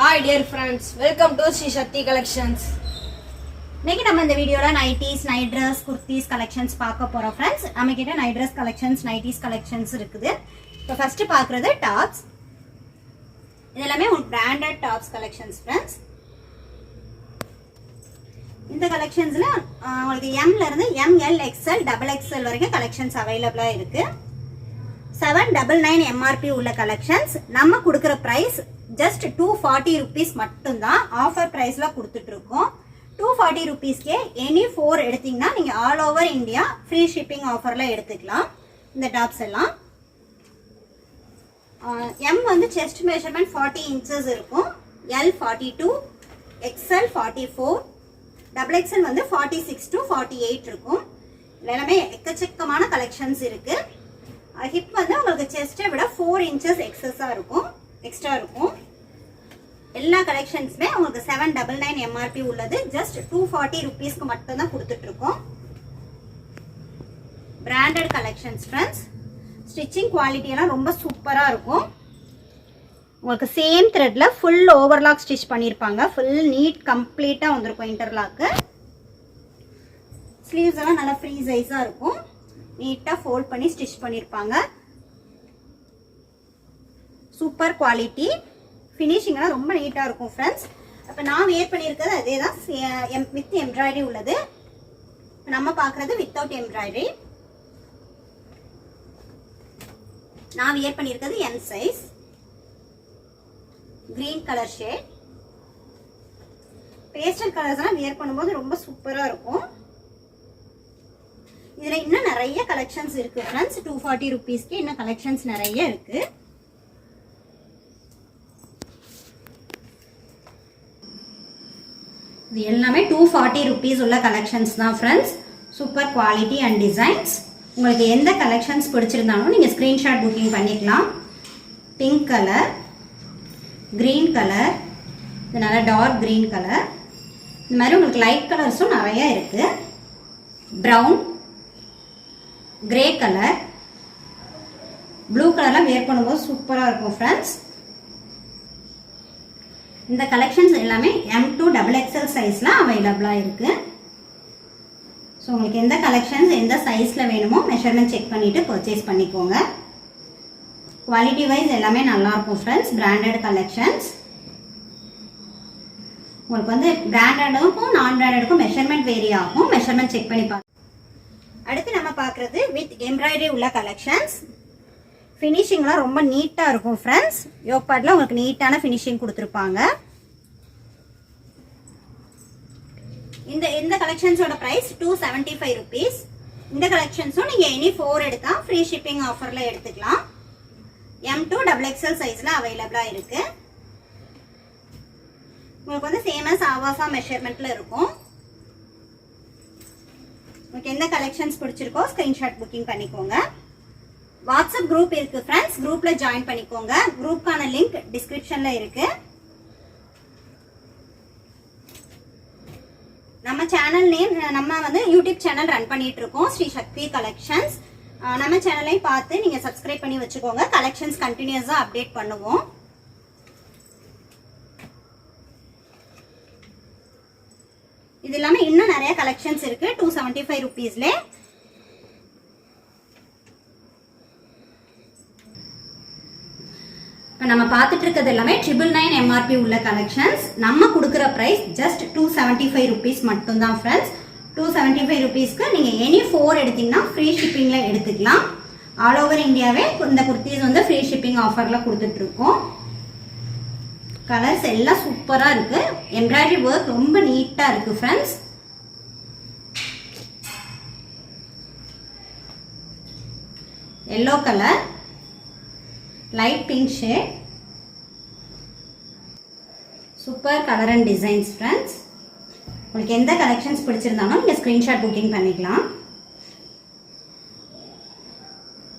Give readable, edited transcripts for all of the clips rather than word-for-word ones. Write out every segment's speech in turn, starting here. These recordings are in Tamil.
Hi dear friends, welcome to Sri Shakti Collections. இன்னைக்கு நம்ம இந்த வீடியோல nighties, night Dress, kurtis collections பார்க்க போறோம் फ्रेंड्स. நம்ம கிட்ட night Dress collections, nighties collections இருக்குது. இப்போ ஃபர்ஸ்ட் பார்க்கிறது டாப்ஸ். இதெல்லாம் ஒரு பிராண்டட் டாப்ஸ் கலெக்ஷன்ஸ் फ्रेंड्स. இந்த கலெக்ஷன்ஸ்ல உங்களுக்கு M ல இருந்து ML, XL, XXL வரைக்கும் கலெக்ஷன்ஸ் அவேலபிளா இருக்கு. 799 MRP உள்ள கலெக்ஷன்ஸ். நம்ம கொடுக்கிற பிரைஸ் just 240 rupees மட்டும் தான் ஆஃபர் பிரைஸ்ல கொடுத்துட்டு இருக்கோம். 240 rupeesக்கே எனி 4 எடுத்தீங்கன்னா நீங்க all over India free shipping ஆஃபர்ல எடுத்துக்கலாம். இந்த டாப்ஸ் எல்லாம் M வந்து செஸ்ட் மெஷர்மென்ட் 40 inches இருக்கும். L 42, XL 44, XXL வந்து 46 to 48 இருக்கும். எல்லாமே எக்கச்சக்கமான கலெக்ஷன்ஸ் இருக்கு. ஹிப் வந்து உங்களுக்கு செஸ்ட்டை விட 4 inches எக்ஸ்ட்ரா இருக்கும். எல்லா கலெக்ஷன்ஸ்மே உங்களுக்கு 799 MRP உள்ளது. ஜஸ்ட் 240 rupeesக்கு மட்டும் தான் கொடுத்துட்டு இருக்கோம். Branded collections friends. Stitching quality எல்லாம் ரொம்ப சூப்பரா இருக்கும். உங்களுக்கு சேம் த்ரெட்ல ஃபுல் ஓவர்லாக் ஸ்டிச் பண்ணிருப்பாங்க. ஃபுல் நீட் கம்ப்ளீட்டா வந்திருக்கும் இன்டர்லாக். ஸ்லீவ்ஸ் எல்லாம் நல்லா ஃப்ரீ சைஸா இருக்கும். நீட்டா ஃபோல்ட் பண்ணி ஸ்டிச் பண்ணிருப்பாங்க. Super quality. ஃபினிஷிங் எல்லாம் ரொம்ப நீட்டா இருக்கும் फ्रेंड्स. அப்ப நான் வேர் பண்ணியிருக்கிறது அதேதான் வித் எம்ப்ராய்டரி உள்ளது. நம்ம பார்க்கிறது வித்தவுட் எம்ப்ராய்டரி. நான் வேர் பண்ணியிருக்கிறது M size. Green colour shade. Pastel colours எல்லாம் வேர் பண்ணும்போது ரொம்ப சூப்பரா இருக்கும். இதுல இன்னும் நிறைய கலெக்ஷன்ஸ் இருக்கு फ्रेंड्स. 240 rupeesக்கு இன்னும் கலெக்ஷன்ஸ் நிறைய இருக்கு. இது எல்லாமே 240 rupees உள்ள கலெக்ஷன்ஸ் தான் friends. Super quality and designs. உங்களுக்கு எந்த கலெக்ஷன்ஸ் பிடிச்சிருந்தாலும் நீங்க ஸ்கிரீன்ஷாட் புக்கிங் பண்ணிக்கலாம். பிங்க் கலர், கிரீன் கலர், இது நல்ல டார்க் கிரீன் கலர். இந்த மாதிரி உங்களுக்கு லைட் கலர்ஸும் நிறைய இருக்கு. பிரவுன், கிரே கலர், ப்ளூ கலர்லாம் வேர் பண்ணும்போது சூப்பரா இருக்கும் फ्रेंड्स. இந்த கலெக்ஷன்ஸ் எல்லாமே M2 XXL சைஸ்ல அவைலபிளா இருக்கு. ஸோ உங்களுக்கு எந்த கலெக்ஷன்ஸ் எந்த சைஸ்ல வேணுமோ மெஷர்மெண்ட் செக் பண்ணிட்டு பர்ச்சேஸ் பண்ணிக்கோங்க. குவாலிட்டி வைஸ் எல்லாமே நல்லா இருக்கும் फ्रेंड्स. Branded collections. உங்களுக்கு வந்து பிராண்டடுக்கும் நான் பிராண்டடுக்கும் மெஷர்மெண்ட் வேரி ஆகும். மெஷர்மெண்ட் செக் பண்ணி பாருங்க. அடுத்து நம்ம பார்க்கிறது வித் எம்ப்ராய்டரி உள்ள கலெக்ஷன்ஸ். ஃபினிஷிங்லாம் ரொம்ப நீட்டா இருக்கும் फ्रेंड्स. யோக் பார்ட்ல உங்களுக்கு நீட்டான ஃபினிஷிங் கொடுத்திருப்பாங்க. இந்த கலெக்ஷன்ஸோட பிரைஸ் 275 rupees. இந்த கலெக்ஷன்ஸும் நீங்க எனி 4 எடுத்தா ஃப்ரீ ஷிப்பிங் ஆஃபர்ல எடுத்துக்கலாம். M2 XXL சைஸ்ல அவைலபிளா இருக்கு. உங்களுக்கு வந்து சேம் as ஆவாசா மெஷர்மென்ட்ல இருக்கும். உங்களுக்கு எந்த கலெக்ஷன்ஸ் பிடிச்சிருக்கோ ஸ்கிரீன்ஷாட் புக்கிங் பண்ணிக்கோங்க. வாட்ஸ்அப் குரூப் இருக்கு फ्रेंड्स. குரூப்ல ஜாயின் பண்ணிக்கோங்க. குரூப்கான லிங்க் டிஸ்கிரிப்ஷன்ல இருக்கு. நம்ம சேனல் நேம் நம்ம வந்து யூடியூப் சேனல் ரன் பண்ணிட்டு இருக்கோம் ஸ்ரீ சக்தி கலெக்ஷன்ஸ். நம்ம சேனலையும் பார்த்து நீங்க சப்ஸ்கிரைப் பண்ணி வச்சுக்கோங்க. கலெக்ஷன்ஸ் கண்டினியூஸா அப்டேட் பண்ணுவோம். இது இல்லாம இன்னும் நிறைய கலெக்ஷன்ஸ் இருக்கு 275 rupeesல. நம்ம பார்த்துட்டு இருக்கிறது எல்லாமே 999 MRP உள்ள கலெக்ஷன்ஸ். நம்ம கொடுக்கிற பிரைஸ் ஜஸ்ட் 275 rupees மட்டும் தான் फ्रेंड्स. 275 rupeesக்கு நீங்க எனி 4 எடுத்தீங்கன்னா ஃப்ரீ ஷிப்பிங்ல எடுத்துக்கலாம். ஆல் ஓவர் இந்தியாவே இந்த குர்தீஸ் வந்து ஃப்ரீ ஷிப்பிங் ஆஃபர்ல கொடுத்துட்டு இருக்கோம். கலர்ஸ் எல்லாம் சூப்பரா இருக்கு. எம்ப்ராய்டரி ஒர்க் ரொம்ப நீட்டா இருக்கு friends. Yellow colour, light pink shade, super colour and designs friends. உங்களுக்கு எந்த கலெக்ஷன்ஸ் பிடிச்சிருந்தாலும் நீங்க ஸ்கிரீன்ஷாட் புக்கிங் பண்ணிக்கலாம்.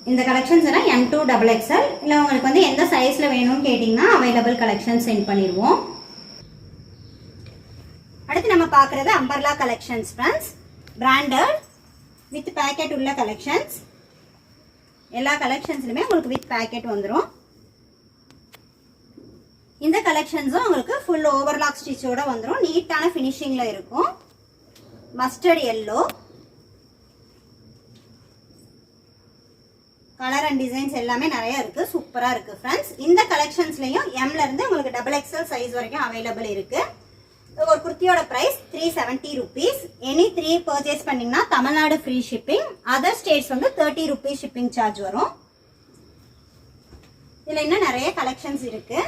இந்த கலெக்ஷன்ஸ் எல்லாம் M2 XXL இல்ல உங்களுக்கு வந்து எந்த சைஸ்ல வேணும்னு கேட்டிங்கன்னா அவைலபிள் கலெக்ஷன் சென்ட் பண்ணிடுவோம். அடுத்து நம்ம பார்க்கிறது umbrella collections friends. Branded with packet உள்ள கலெக்ஷன்ஸ். எல்லா கலெக்ஷன்ஸ்லயுமே உங்களுக்கு வித் பேக்கெட் வந்துரும். இந்த கலெக்ஷன்ஸும் உங்களுக்கு ஃபுல் ஓவர்லாக் ஸ்டிச்சோட வந்துடும். நீட்டான ஃபினிஷிங்கில் இருக்கும். Mustard yellow colour and designs எல்லாமே நிறைய இருக்கு. சூப்பரா இருக்கு ஃப்ரெண்ட்ஸ். இந்த கலெக்ஷன்ஸ்லயும் எம்ல இருந்து உங்களுக்கு XXL சைஸ் வரைக்கும் அவைலபிள் இருக்கு. ஒரு குர்த்தியோட பிரைஸ் 370 rupees. எனி 3 பர்ச்சேஸ் பண்ணீங்கன்னா Tamil Nadu free shipping. Other states வந்து 30 rupees ஷிப்பிங் சார்ஜ் வரும். இதுல இன்னும் நிறைய கலெக்ஷன்ஸ் இருக்கு.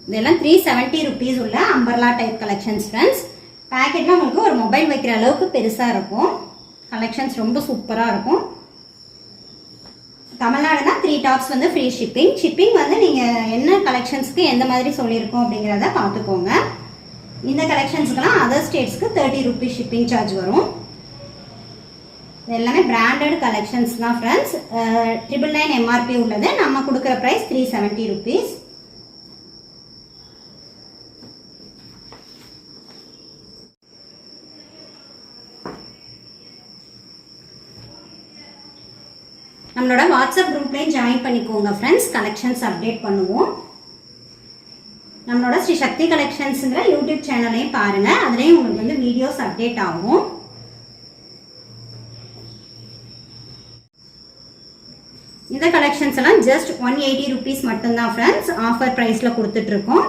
இதெல்லாம் 370 rupees உள்ள அம்பர்லா டைப் கலெக்ஷன்ஸ் ஃப்ரெண்ட்ஸ். பேக்கெட்ல உங்களுக்கு ஒரு மொபைல் வைக்கிற அளவுக்கு பெருசா இருக்கும். கலெக்ஷன்ஸ் ரொம்ப சூப்பரா இருக்கும். தமிழ்நாடுனா 3 டாப்ஸ் வந்து ஃப்ரீ ஷிப்பிங். ஷிப்பிங் வந்து நீங்க என்ன கலெக்ஷன்ஸ்க்கு எந்த மாதிரி சொல்லியிருக்கோம் அப்படிங்கிறத பார்த்துக்கோங்க. இந்த கலெக்ஷன்ஸ்க்குலாம் அதர் ஸ்டேட்ஸ்க்கு 30 rupees ஷிப்பிங் சார்ஜ் வரும். இது எல்லாமே பிராண்டட் கலெக்ஷன்ஸ் தான் ஃப்ரெண்ட்ஸ். 999 MRP உள்ளது. நம்ம கொடுக்குற ப்ரைஸ் 370 rupees. நம்மளோட வாட்ஸ்அப் குரூப்லேயும் ஜாயின் பண்ணிக்கோங்க ஃப்ரெண்ட்ஸ். கலெக்ஷன்ஸ் அப்டேட் பண்ணுவோம். நம்மளோட ஸ்ரீ சக்தி கலெக்ஷன்ஸுங்கிற யூடியூப் சேனலையும் பாருங்க. அதுலேயும் உங்களுக்கு வந்து வீடியோஸ் அப்டேட் ஆகும். இந்த கலெக்ஷன்ஸ் எல்லாம் ஜஸ்ட் 180 rupees மட்டும்தான் ஃப்ரெண்ட்ஸ். ஆஃபர் ப்ரைஸில் கொடுத்துட்ருக்கோம்.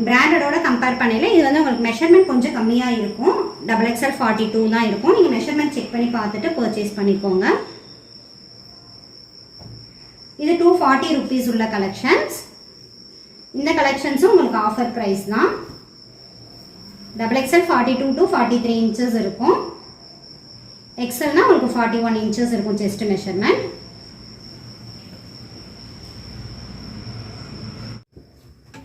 பிராண்டடோட கம்பேர் பண்ணல இது வந்து உங்களுக்கு மெஷர்மெண்ட் கொஞ்சம் கம்மியாக இருக்கும். XXL 42 தான் இருக்கும். நீங்கள் மெஷர்மெண்ட் செக் பண்ணி பார்த்துட்டு பர்ச்சேஸ் பண்ணிக்கோங்க. இது 240 rupees உள்ள கலெக்ஷன்ஸ். இந்த கலெக்ஷன்ஸும் உங்களுக்கு ஆஃபர் பிரைஸ் தான். XXL 42 to 43 inches இருக்கும். எக்ஸல்னா உங்களுக்கு 41 inches இருக்கும் செஸ்ட் மெஷர்மெண்ட்.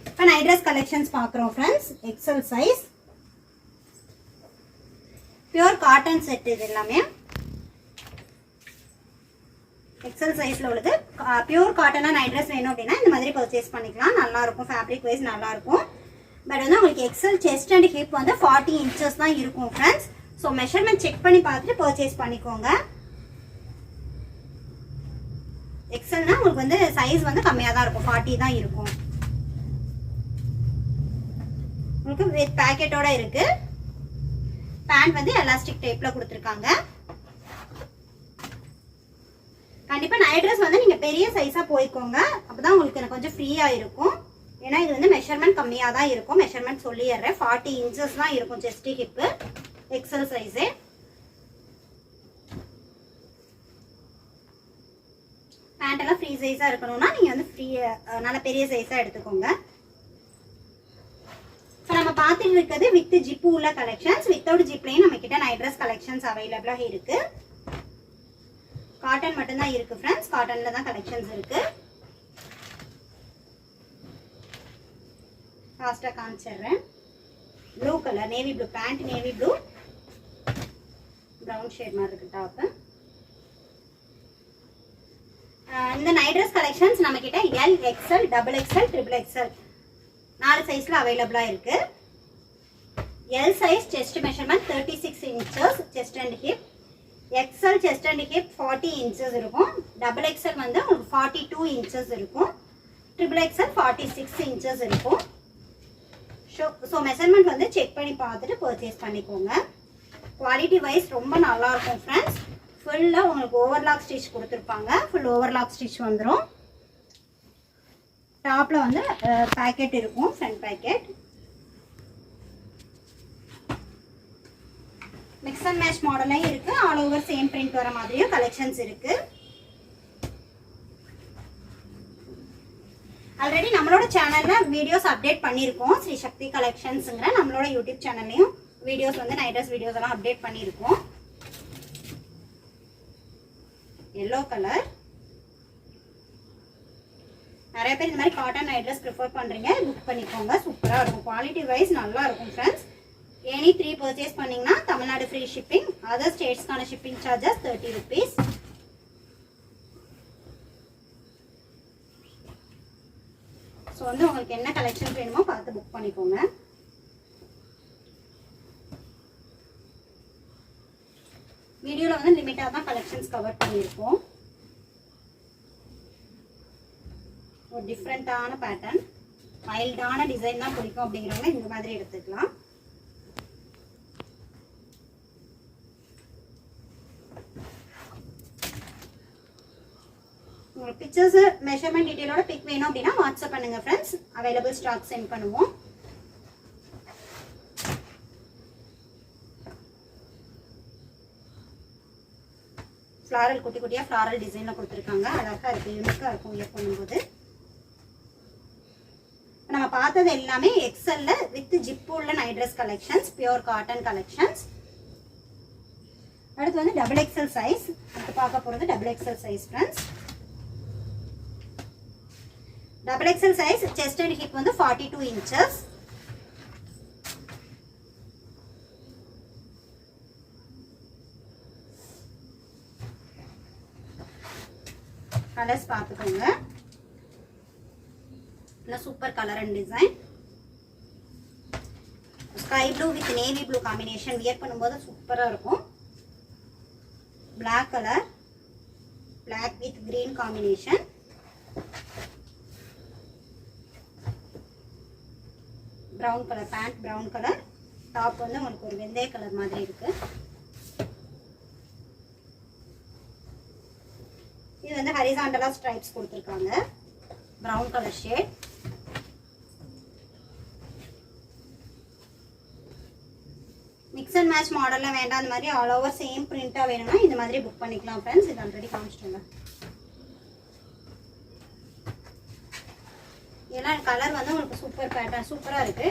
இப்போ நைட் ட்ரெஸ் கலெக்ஷன்ஸ் பார்க்குறோம் friends. XL size pure cotton set. இது எல்லாமே எக்ஸல் சைஸ்ல உள்ளது. பியூர் காட்டனா நைட் ட்ரெஸ் வேணும் அப்படின்னா இந்த மாதிரி பர்ச்சேஸ் பண்ணிக்கலாம். நல்லா இருக்கும். ஃபேப்ரிக் வைஸ் நல்லா இருக்கும். பட் வந்து உங்களுக்கு எக்ஸல் செஸ்ட் அண்ட் ஹிப் வந்து 40 inches தான் இருக்கும் ஃப்ரெண்ட்ஸ். ஸோ மெஷர்மெண்ட் செக் பண்ணி பார்த்துட்டு பர்ச்சேஸ் பண்ணிக்கோங்க. எக்ஸல்னா உங்களுக்கு வந்து சைஸ் வந்து கம்மியாக தான் இருக்கும். 40 தான் இருக்கும். உங்களுக்கு வித் பேக்கெட்டோட இருக்கு. பேண்ட் வந்து எலாஸ்டிக் டைப்ல கொடுத்துருக்காங்க. கண்டிப்பா நைட் ட்ரெஸ் வந்து நீங்க பெரிய சைஸா போய்க்கோங்க. அப்பதான் உங்களுக்கு கொஞ்சம் ஃப்ரீயா இருக்கும். ஏன்னா இது வந்து மெஷர்மெண்ட் கம்மியா தான் இருக்கும். மெஷர்மெண்ட் சொல்லிடுறேன். 40 inches தான் இருக்கும் chest hip. XL size. Pant எல்லாம் ஃப்ரீ சைஸா இருக்கணும்னா நீங்க வந்து நல்ல பெரிய சைஸா எடுத்துக்கோங்க. நம்ம பார்த்துட்டு இருக்கிறது வித் ஜிப்பு உள்ள கலெக்ஷன்ஸ். வித்தவுட் ஜிப்லயும் நம்ம கிட்ட நைட் ட்ரெஸ் கலெக்ஷன்ஸ் அவைலபிளா இருக்கு. காட்டன் மட்டும் தான் இருக்கு ஃப்ரெண்ட்ஸ். காட்டன்ல தான் கலெக்ஷன்ஸ் இருக்கு. ஃபாஸ்டா காமிச்சிடுறேன். Blue colour navy blue pant, navy blue brown shade மாதிரி இருக்கு டாப். இந்த நைட் ட்ரெஸ் கலெக்ஷன்ஸ் நம்ம கிட்ட L, XL, XXL, XXL 4 சைஸ்ல அவைலபிளா இருக்கு. L size chest measurement 36 inches chest and hip. XL chest and hip 40 inches இருக்கும். XXL வந்து 42 inches இருக்கும். XXL 46 inches இருக்கும். ஸோ மெஷர்மெண்ட் வந்து செக் பண்ணி பார்த்துட்டு பர்ச்சேஸ் பண்ணிக்கோங்க. குவாலிட்டி வைஸ் ரொம்ப நல்லா இருக்கும் ஃப்ரெண்ட்ஸ். ஃபுல்லாக உங்களுக்கு ஓவர்லாக் ஸ்டிச் கொடுத்துருப்பாங்க. ஃபுல் ஓவர்லாக் ஸ்டிச் வந்துடும். டாப்பில் வந்து பேக்கெட் இருக்கும். Front pocket. Mix and match மாடலையும் இருக்கு. ஆல் ஓவர் சேம் பிரிண்ட் வர மாதிரியும் கலெக்ஷன்ஸ் இருக்கு. ஆல்ரெடி நம்மளோட சேனல்ல வீடியோஸ் அப்டேட் பண்ணியிருக்கோம். ஸ்ரீ சக்தி கலெக்ஷன்ஸ்ங்கிற நம்மளோட யூடியூப் சேனல்லையும் வீடியோஸ் வந்து நைட் ட்ரெஸ் வீடியோஸ் எல்லாம் அப்டேட் பண்ணியிருக்கோம். Yellow colour. நிறைய பேர் இந்த மாதிரி காட்டன் நைட் ட்ரெஸ் ப்ரிஃபர் பண்றீங்க. புக் பண்ணிக்கோங்க. சூப்பரா இருக்கும். குவாலிட்டி வைஸ் நல்லா இருக்கும் ஃப்ரெண்ட்ஸ். எனி 3 பர்ச்சேஸ் பண்ணீங்கன்னா தமிழ்நாடு ஃப்ரீ ஷிப்பிங். அதர் ஸ்டேட்ஸ்க்கான ஷிப்பிங் சார்ஜஸ் 30 rupees. ஸோ வந்து உங்களுக்கு என்ன கலெக்ஷன்ஸ் வேணுமோ பார்த்து புக் பண்ணிக்கோங்க. வீடியோவில் வந்து லிமிட்டாக தான் கலெக்ஷன்ஸ் கவர் பண்ணியிருக்கோம். ஒரு டிஃப்ரெண்ட்டான பேட்டர்ன், மைல்டான டிசைன் தான் பிடிக்கும் அப்படிங்கிறவங்க இந்த மாதிரி எடுத்துக்கலாம். உங்களுக்கு பிக்சர்ஸ் மெஷர்மெண்ட் டீடைலோட பிக் வேணும் அப்படின்னா வாட்ஸ்அப் பண்ணுங்க ஃப்ரெண்ட்ஸ். அவைலபிள் ஸ்டாக் சென்ட் பண்ணுவோம். ஃப்ளாரல் குட்டி குட்டியாக ஃப்ளாரல் டிசைனில் கொடுத்துருக்காங்க. அழகாக இருக்குது, யூனிக்காக இருக்கும் வியர் பண்ணும்போது. நம்ம பார்த்தது எல்லாமே எக்ஸல்ல வித் ஜிப்பு உள்ள night dress collections, pure cotton collections. அடுத்து வந்து டபுள் எக்ஸல் சைஸ். அடுத்து பார்க்க போகிறது double XL size friends. Double XL size chest and hip வந்து 42 இன்ச்சஸ். கலர்ஸ் பார்த்துக்கோங்க. நல்ல super colour and design. Sky blue with navy blue combination wear பண்ணும்போது சூப்பராக இருக்கும். Black colour, black with green combination. Brown colour pant, brown colour top வந்து உங்களுக்கு ஒரு வெந்தய கலர் மாதிரி இருக்கு. இது வந்து ஹரிசாண்டலா ஸ்ட்ரைப்ஸ் கொடுத்துருக்காங்க. Brown colour shade. Mix and match மாடல்ல வேண்டாம், அந்த மாதிரி ஆல் ஓவர் சேம் பிரிண்டா வேணும்னா இந்த மாதிரி புக் பண்ணிக்கலாம் ஃப்ரெண்ட்ஸ். இது ஆல்ரெடி காமிச்சிட்டோங்க. இதெல்லாம் கலர் வந்து உங்களுக்கு சூப்பர் பேட்டர்ன், சூப்பரா இருக்கு.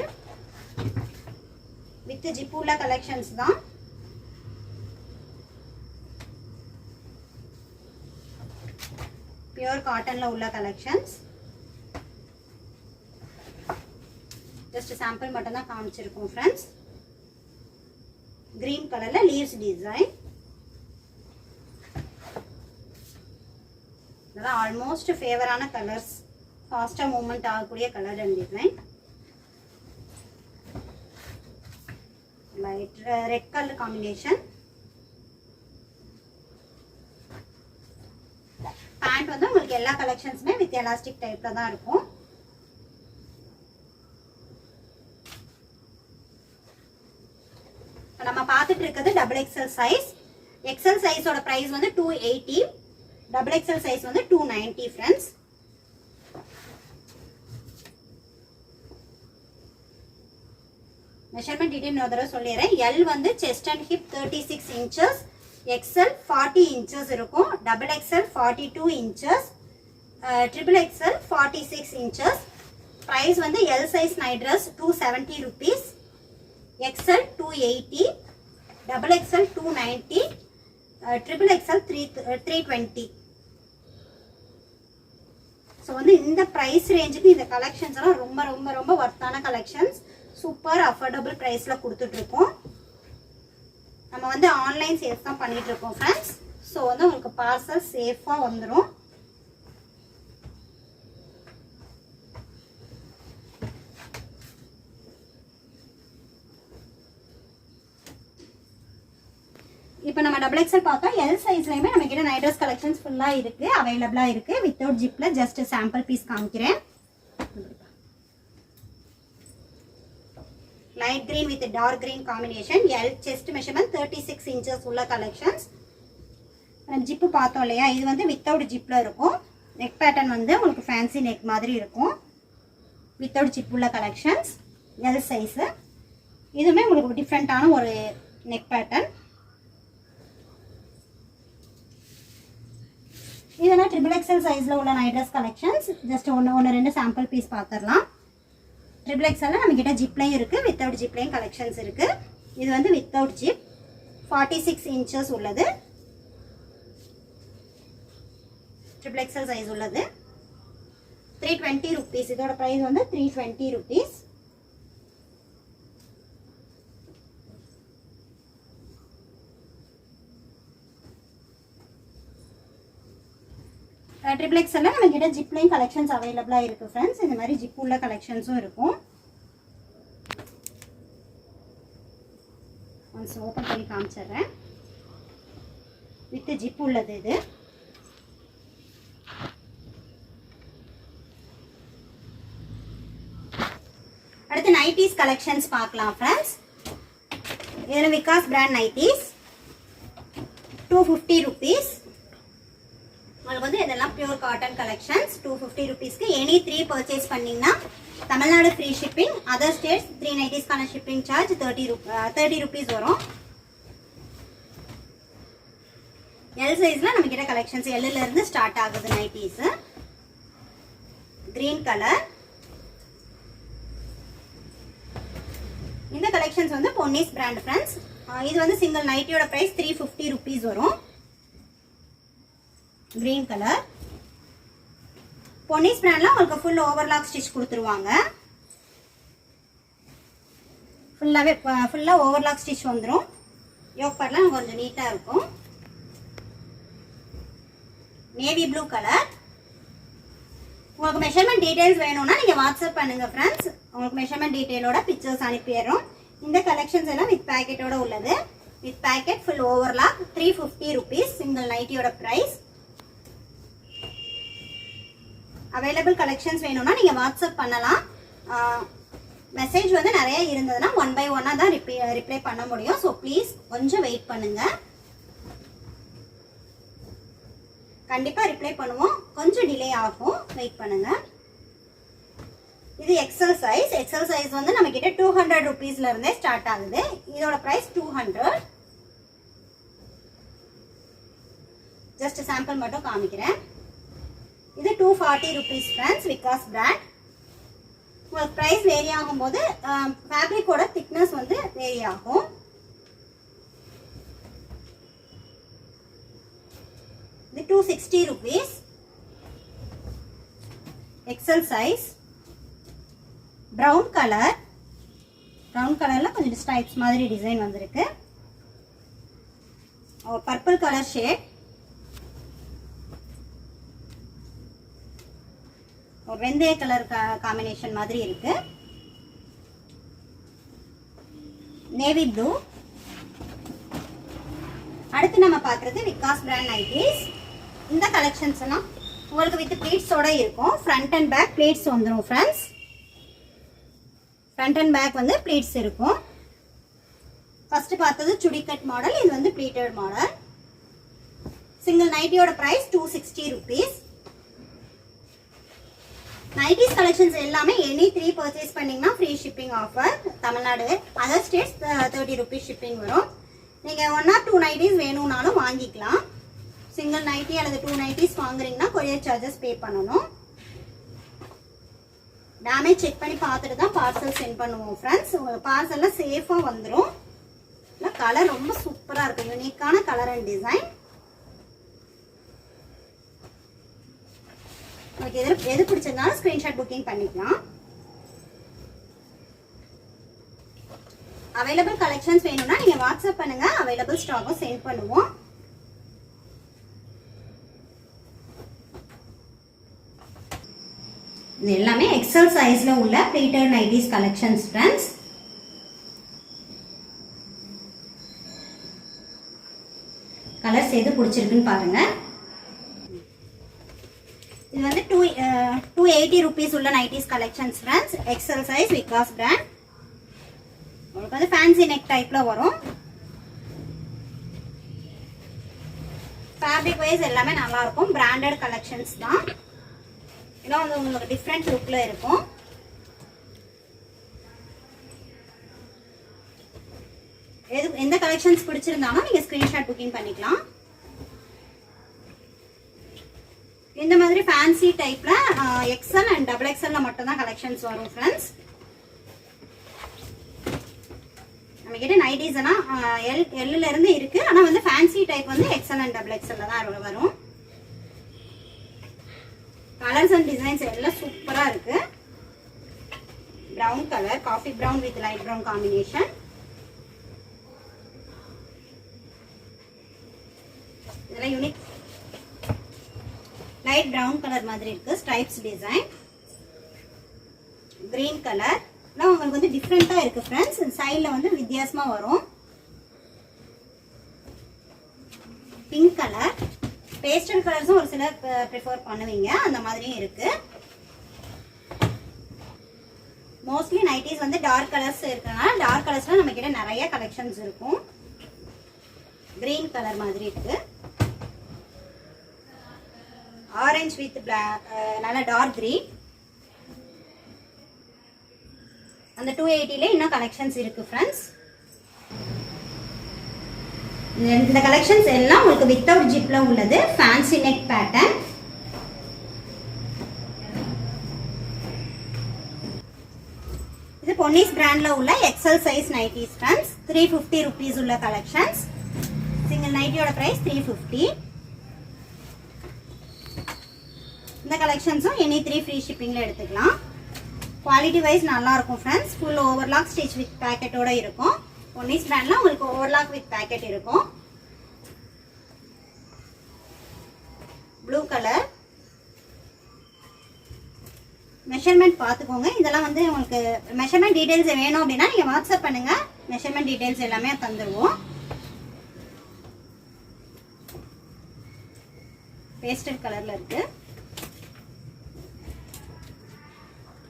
வித் ஜிப்புள்ள கலெக்ஷன்ஸ் தான். பியூர் காட்டன்ல உள்ள கலெக்ஷன்ஸ். ஜஸ்ட் சாம்பிள் மட்டும் தான் காமிச்சிருக்கோம் ஃப்ரெண்ட்ஸ். கிரீன் கலர்ல லீவ்ஸ் டிசைன். இதெல்லாம் ஆல்மோஸ்ட் ஃபேவரான கலர்ஸ், ஃபாஸ்டா மூவ்மெண்ட் ஆகக்கூடிய colour and design. Light red colour combination. Pant வந்து உங்களுக்கு எல்லா கலெக்ஷன்ஸுமே வித் எலாஸ்டிக் டைப்ல தான் இருக்கும். நம்ம பார்த்துட்டு இருக்கிறது டபுள் எக்ஸல் சைஸ். எக்ஸல் சைஸோட பிரைஸ் வந்து 280, டபுள் எக்ஸல் சைஸ் வந்து 290 ஃப்ரெண்ட்ஸ். மெஷர்மெண்ட் டீடைல் ஒரு தடவை சொல்லிடுறேன். எல் வந்து chest and hip 36 inches, XL 40 inches இருக்கும், double XL 42 inches, triple XL 46 inches. Price வந்து L size night dress 270 rupees, XL 280, double XL 290, triple XL 320. So வந்து இந்த ப்ரைஸ் ரேஞ்சுக்கு இந்த கலெக்ஷன்ஸ் எல்லாம் ரொம்ப ரொம்ப ரொம்ப ஒர்த்தான கலெக்ஷன்ஸ். சூப்பர் அஃபோர்டபுள் ப்ரைஸில் கொடுத்துட்ருக்கோம். நம்ம வந்து ஆன்லைன் சேல்ஸ் தான் பண்ணிட்டு இருக்கோம் ஃப்ரெண்ட்ஸ். ஸோ வந்து உங்களுக்கு பார்சல் சேஃபாக வந்துடும். இப்போ நம்ம டபுள் எக்ஸ்எல் பார்த்தா எல் சைஸ்லையுமே நம்ம கிட்ட நைட் ட்ரெஸ் கலெக்ஷன்ஸ் ஃபுல்லாக இருக்குது, அவைலபிளாக இருக்குது. வித்தவுட் ஜிப்பில் ஜஸ்ட் சாம்பிள் பீஸ் காமிக்கிறேன். Light green with dark green combination. L chest measurement 36 inches உள்ள கலெக்ஷன்ஸ். ஜிப்பு பார்த்தோம் இல்லையா, இது வந்து வித்தவுட் ஜிப்பில் இருக்கும். நெக் பேட்டர்ன் வந்து உங்களுக்கு ஃபேன்சி நெக் மாதிரி இருக்கும். வித்தவுட் ஜிப் உள்ள கலெக்ஷன்ஸ் எல் சைஸு. இதுவுமே உங்களுக்கு டிஃப்ரெண்ட்டான ஒரு நெக் பேட்டர்ன். இதெல்லாம் ட்ரிபிள் எக்ஸ்எல் சைஸில் உள்ள நைட் ட்ரெஸ் கலெக்ஷன்ஸ். ஜஸ்ட் ஒன்று ரெண்டு சாம்பிள் பீஸ் பார்த்துடலாம். ட்ரிபிள் எக்ஸ்எல்ல நம்மக்கிட்ட ஜிப்லையும் இருக்குது, வித்தவுட் ஜிப்லையும் கலெக்ஷன்ஸ் இருக்குது. இது வந்து வித்தவுட் ஜிப் 46 இன்ச்சஸ் உள்ளது, ட்ரிபிள் எக்ஸ்எல் சைஸ் உள்ளது. 320 ருபீஸ். இதோட ப்ரைஸ் வந்து 320 ருபீஸ். ட்ரிபிள் எக்ஸ்எல்ல நம்ம கிட்ட ஜிப்லையும் கலெக்ஷன்ஸ் அவைலபிளாக இருக்குது ஃப்ரெண்ட்ஸ். இந்த மாதிரி ஜிப் உள்ள கலெக்ஷன்ஸும் இருக்கும். ஒன்ஸ் ஓப்பன் பண்ணி காமிச்சிடுறேன். வித் ஜிப் உள்ளது இது. அடுத்து நைட்டிஸ் கலெக்ஷன்ஸ் பார்க்கலாம் ஃப்ரெண்ட்ஸ். இதில் விகாஸ் பிராண்ட் நைட்டிஸ் 250 rupees. உங்களுக்கு வந்து இதெல்லாம் pure cotton collections 250 rupeesக்கு any 3 purchase பண்ணீங்கன்னா Tamil Nadu free shipping. Other states 3 நைட்டிஸ்க்கான shipping charge 30 rupees வரும். எல் சைஸ்ல நம்ம கிட்ட கலெக்ஷன்ஸ் எல்லுல இருந்து ஸ்டார்ட் ஆகுது. Nighties green colour. இந்த கலெக்ஷன்ஸ் வந்து பொன்னிஸ் பிராண்ட் ஃப்ரெண்ட்ஸ். இது வந்து சிங்கிள் நைட்டியோட பிரைஸ் 350 rupees வரும். Green colour. பொன்னிஸ் பிராண்ட்ல உங்களுக்கு ஃபுல் ஓவர்லாக் ஸ்டிச் கொடுத்துருவாங்க. ஃபுல்லா ஓவர்லாக் ஸ்டிச் வந்துடும். யோக் பார்ட்லாம் கொஞ்சம் நீட்டா இருக்கும். Navy blue colour. உங்களுக்கு மெஷர்மெண்ட் டீடைல்ஸ் வேணும்னா நீங்க வாட்ஸ்அப் பண்ணுங்க ஃப்ரெண்ட்ஸ். உங்களுக்கு மெஷர்மெண்ட் டீடைலோட பிக்சர்ஸ் அனுப்பிடுறோம். இந்த கலெக்ஷன்ஸ் எல்லாம் வித் பேக்கெட்டோட உள்ளது. With pocket full overlock 350 rupees single நைட்டியோட பிரைஸ். அவைலபிள் கலெக்ஷன்ஸ் வேணும்னா நீங்க வாட்ஸ்அப் பண்ணலாம். மெசேஜ் வந்து நிறைய இருந்ததுன்னா 1 by 1 தான் ரிப்ளை பண்ண முடியும். ஸோ ப்ளீஸ் கொஞ்சம் வெயிட் பண்ணுங்க. கண்டிப்பா ரிப்ளை பண்ணுவோம். கொஞ்சம் டிலே ஆகும். வெயிட் பண்ணுங்க. இது எக்ஸல் சைஸ். எக்ஸல் சைஸ் வந்து நம்ம கிட்ட 200 rupeesல இருந்தே ஸ்டார்ட் ஆகுது. இதோட பிரைஸ் 200. ஜஸ்ட் சாம்பிள் மட்டும் காமிக்கிறேன். இது 240 rupees ஃப்ரெண்ட்ஸ். விகாஸ் பிராண்ட். உங்களுக்கு பிரைஸ் வேரி ஆகும்போது ஃபேப்ரிக்கோட திக்னஸ் வந்து வேரி ஆகும். இது 260 rupees. XL size. Brown colour. Brown கலர்ல கொஞ்சம் ஸ்ட்ரைப்ஸ் மாதிரி டிசைன் வந்திருக்கு. Purple colour shade. ஒரு வெந்தய கலர் காம்பினேஷன் மாதிரி இருக்கு. Navy blue. அடுத்து நம்ம பார்க்கறது விகாஸ் பிராண்ட் நைட்டிஸ். இந்த கலெக்ஷன்ஸ் எல்லாம் உங்களுக்கு வித் ப்ளீட்ஸோட இருக்கும். ஃப்ரண்ட் அண்ட் பேக் ப்ளீட்ஸ் வந்துடும் ஃப்ரெண்ட்ஸ். ஃப்ரண்ட் அண்ட் பேக் வந்து ப்ளீட்ஸ் இருக்கும். ஃபர்ஸ்ட் பார்த்தது சுடிகட் மாடல். இது வந்து ப்ளீட்டட் மாடல். சிங்கிள் நைட்டியோட பிரைஸ் 260 rupees. நைட்டிஸ் கலெக்ஷன்ஸ் எல்லாமே எனி 3 பர்ச்சேஸ் பண்ணீங்கன்னா free shipping offer. Tamil Nadu other states 30 rupees shipping வரும். நீங்க 1 or 2 நைட்டிஸ் வேணும்னாலும் வாங்கிக்கலாம். சிங்கிள் நைட்டி அல்லது 2 நைட்டிஸ் வாங்குறீங்கன்னா கொரியர் சார்ஜஸ் பே பண்ணணும். டேமேஜ் செக் பண்ணி பார்த்துட்டு தான் பார்சல் சென்ட் பண்ணுவோம் ஃப்ரெண்ட்ஸ். உங்களுக்கு பார்சல்ல சேஃபா வந்துடும். கலர் ரொம்ப சூப்பரா இருக்கு. யூனிக்கான கலர் அண்ட் டிசைன். உங்களுக்கு எது பிடிச்சிருந்தாலும் ஸ்கிரீன்ஷாட் புக்கிங் பண்ணிக்கலாம். அவைலபிள் கலெக்ஷன்ஸ் வேணும்னா நீங்க வாட்ஸ்அப் பண்ணுங்க. அவைலபிள் ஸ்டாக்கும் சென்ட் பண்ணுவோம். இது எல்லாமே எக்ஸல் சைஸ்ல உள்ள pleated nighties collections friends. Colours எது பிடிச்சிருக்குன்னு பாருங்க. இது வந்து 280 rupees உள்ள nighties collections friends. XL size Vikas brand. உங்களுக்கு வந்து ஃபேன்சி நெக் டைப்ல வரும். ஃபேப்ரிக் வைஸ் எல்லாமே நல்லா இருக்கும். பிராண்டட் கலெக்ஷன்ஸ் தான். இதெல்லாம் வந்து உங்களுக்கு டிஃப்ரெண்ட் லுக்ல இருக்கும். எந்த கலெக்ஷன்ஸ் பிடிச்சிருந்தாலும் நீங்க ஸ்கிரீன்ஷாட் புக்கிங் பண்ணிக்கலாம். இந்த மாதிரி ஃபேன்சி டைப்ல எக்ஸ்எல் அண்ட் டபுள் எக்ஸ்எல்ல மட்டும் தான் கலெக்ஷன்ஸ் வரும் ஃப்ரெண்ட்ஸ். நம்ம கிட்ட நைட்டிஸ் எல்லாம் எல்ல இருந்து இருக்கு. ஆனா வந்து ஃபேன்சி டைப் வந்து எக்ஸ்எல் அண்ட் டபுள் எக்ஸ்எல்ல தான் வரும். கலர்ஸ் அண்ட் டிசைன்ஸ் எல்லாம் சூப்பரா இருக்கு. Brown colour, coffee brown with light brown combination. இதெல்லாம் யூனிக் லைட் பிரவுன் கலர் மாதிரி இருக்கு. Stripes design. Green colour. உங்களுக்கு வந்து டிஃப்ரெண்டா இருக்கு ஃப்ரெண்ட்ஸ். சைடுல வந்து வித்தியாசமா வரும். Pink colour. பேஸ்டல் கலர்ஸும் ஒரு சிலர் ப்ரிஃபர் பண்ணுவீங்க. அந்த மாதிரியும் இருக்கு. மோஸ்ட்லி நைட்டிஸ் வந்து டார்க் கலர்ஸ் இருக்கிறனால டார்க் கலர்ஸ்ல நம்ம கிட்ட நிறைய கலெக்ஷன்ஸ் இருக்கும். கிரீன் கலர் மாதிரி இருக்கு. ஆரஞ்சு வித் பிளாக், நல்ல டார்க் கிரீன். அந்த 280ல இன்னும் கலெக்ஷன்ஸ் இருக்கு ஃப்ரெண்ட்ஸ். இந்த கலெக்ஷன்ஸ் எல்லாம் உங்களுக்கு வித்தவுட் ஜிப்ல உள்ளது. Fancy neck pattern. இது பொன்னிஸ் பிராண்ட்ல உள்ள XL size nighties friends. 350 rupees உள்ள கலெக்ஷன்ஸ். சிங்கிள் நைட்டியோட பிரைஸ் 350. இந்த கலெக்ஷன்ஸும் எனி 3 ஃப்ரீ ஷிப்பிங்ல எடுத்துக்கலாம். குவாலிட்டி வைஸ் நல்லா இருக்கும் friends. Full overlock stitch with பேக்கெட்டோட இருக்கும். பொன்னிஸ் பிராண்ட்ல உங்களுக்கு ஓவர்லாக் வித் பேக்கெட் இருக்கும். Blue colour. மெஷர்மெண்ட் பார்த்துக்கோங்க. இதெல்லாம் வந்து உங்களுக்கு மெஷர்மெண்ட் டீடைல்ஸ் வேணும் அப்படின்னா நீங்கள் வாட்ஸ்அப் பண்ணுங்க. மெஷர்மெண்ட் டீடைல்ஸ் எல்லாமே தந்துடுவோம். பேஸ்டல் கலர்ல இருக்கு.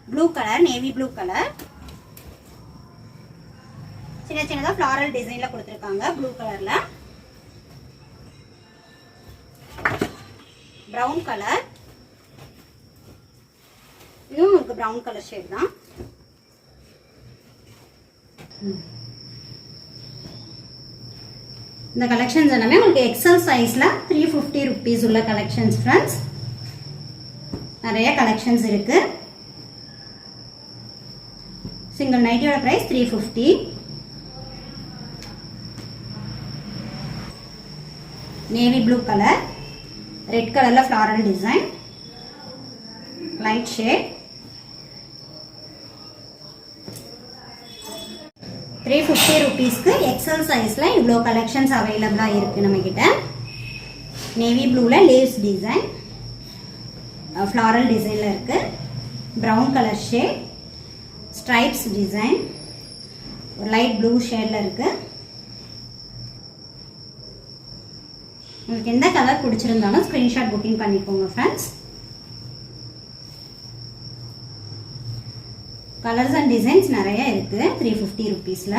Blue colour, navy blue colour. சின்ன சின்னதாக ஃப்ளாரல் டிசைன்ல கொடுத்துருக்காங்க ப்ளூ கலர்ல. Brown colour. இதுவும் உங்களுக்கு ப்ரௌன் கலர் ஷேட் தான். இந்த கலெக்ஷன்ஸ் எல்லாமே உங்களுக்கு எக்ஸல் சைஸ்ல 350 rupees உள்ள கலெக்ஷன்ஸ் ஃப்ரெண்ட்ஸ். நிறைய கலெக்ஷன்ஸ் இருக்கு. சிங்கிள் நைட்டியோட price 350. Navy blue colour, red கலர்ல ஃப்ளாரல் டிசைன், லைட் ஷேட். 350 rupeesக்கு எக்ஸல் சைஸ்ல இவ்வளோ கலெக்ஷன்ஸ் அவைலபிளா இருக்கு நம்ம கிட்ட. நேவி ப்ளூல லீவ்ஸ் டிசைன், ஃப்ளாரல் டிசைன்ல இருக்கு. Brown colour shade, stripes design, ஒரு லைட் ப்ளூ ஷேட்ல இருக்கு. உங்களுக்கு எந்த கலர் பிடிச்சிருந்தாலும் ஸ்கிரீன்ஷாட் புக்கிங் பண்ணிக்கோங்க ஃப்ரெண்ட்ஸ். கலர்ஸ் அண்ட் டிசைன்ஸ் நிறைய இருக்கு 350 rupeesல.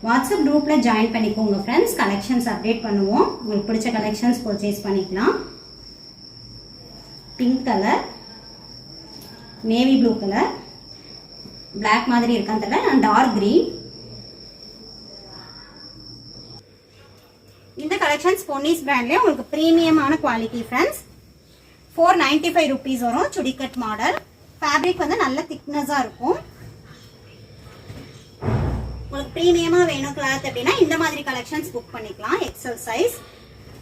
வாட்ஸ்அப் குரூப்ல ஜாயின் பண்ணிக்கோங்க ஃப்ரெண்ட்ஸ். கலெக்ஷன்ஸ் அப்டேட் பண்ணுவோம். உங்களுக்கு பிடிச்ச கலெக்ஷன்ஸ் பர்ச்சேஸ் பண்ணிக்கலாம். Pink colour, navy blue colour, black மாதிரி இருக்கான்னு தெரியல, டார்க் கிரீன். இந்த கலெக்ஷன்ஸ் பொன்னிஸ் பிராண்ட்லயே உங்களுக்கு பிரீமியமான குவாலிட்டி ஃப்ரெண்ட்ஸ். 495 rupees வரும். சுடிகட் மாடல். ஃபேப்ரிக் வந்து நல்ல திக்னஸா இருக்கும். உங்களுக்கு பிரீமியமா வேணும் கிளாத் அப்படின்னா இந்த மாதிரி கலெக்ஷன்ஸ் புக் பண்ணிக்கலாம். XL size.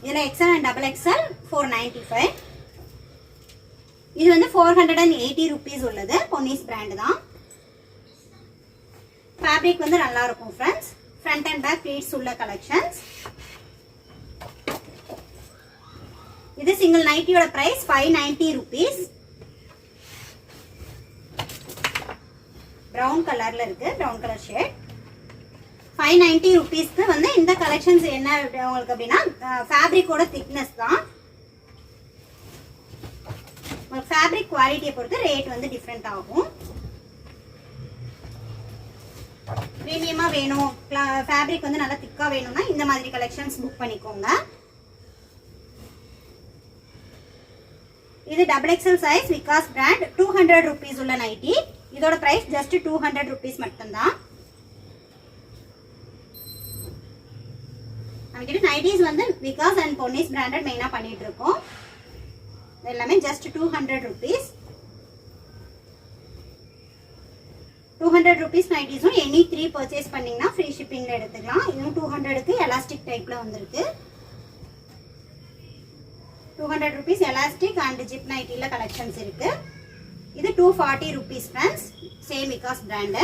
இதுல எக்ஸல் அண்ட் டபுள் எக்ஸல் 495. இது வந்து 480 rupees உள்ளது. பொன்னிஸ் பிராண்ட் தான். ஃபேப்ரிக் வந்து நல்லா இருக்கும் friends. Front and back pleats உள்ள கலெக்ஷன்ஸ். இது சிங்கிள் நைட்டியோட பிரைஸ் 590 rupees. பிரவுன் கலர்ல இருக்கு. Brown colour shade. 590 rupeesக்கு வந்து இந்த கலெக்ஷன்ஸ் என்ன உங்களுக்கு அப்படின்னா ஃபேப்ரிக்கோட திக்னஸ் தான். உங்களுக்கு ஃபேப்ரிக் குவாலிட்டியை பொறுத்து ரேட் வந்து டிஃப்ரெண்ட் ஆகும். பிரீமியமா வேணும், ஃபேப்ரிக் வந்து நல்லா திக்கா வேணும்னா இந்த மாதிரி கலெக்ஷன்ஸ் புக் பண்ணிக்கோங்க. இது double XL size Vikas brand 200 rupees உள்ள நைட்டி. இதோட பிரைஸ் ஜஸ்ட் 200 rupees மட்டும்தான். நமக்கிட்ட நைட்டிஸ் வந்து விகாஸ் அண்ட் பொன்னிஸ் பிராண்டட் மெயினா பண்ணிட்டு இருக்கோம். எல்லாமே ஜஸ்ட் 200 rupees. 200 rupees நைட்டிஸும் எனி 3 பர்ச்சேஸ் பண்ணீங்கன்னா ஃப்ரீ ஷிப்பிங்ல எடுத்துக்கலாம். இதுவும் 200க்கு எலாஸ்டிக் டைப்ல வந்திருக்கு. 200 rupees எலாஸ்டிக் அண்ட் ஜிப் நைட்டில கலெக்ஷன்ஸ் இருக்கு. இது 240 rupees friends. Same Vikas brand.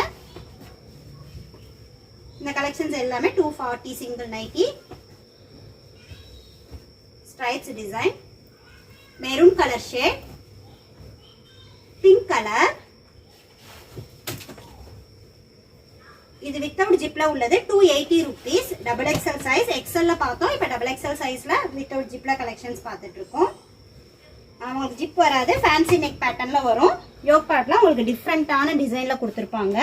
இந்த கலெக்ஷன்ஸ் எல்லாமே 240 single nighty. Stripes design, maroon colour shade, pink colour. இது வித்தவுட் ஜிப்ல ஜிப்ல உள்ளது 280 rupees. Double XL size. எக்ஸல்ல பார்த்தோம், இப்போ டபுள் எக்ஸல் சைஸ்ல வித்தவுட் ஜிப்ல கலெக்ஷன்ஸ் பார்த்துட்டு இருக்கோம். உங்களுக்கு ஜிப் வராது, ஃபேன்சி நெக் பேட்டர்ன்ல வரும். யோக் பார்ட்ல உங்களுக்கு டிஃப்ரெண்டான டிசைன்ல கொடுத்துருப்பாங்க.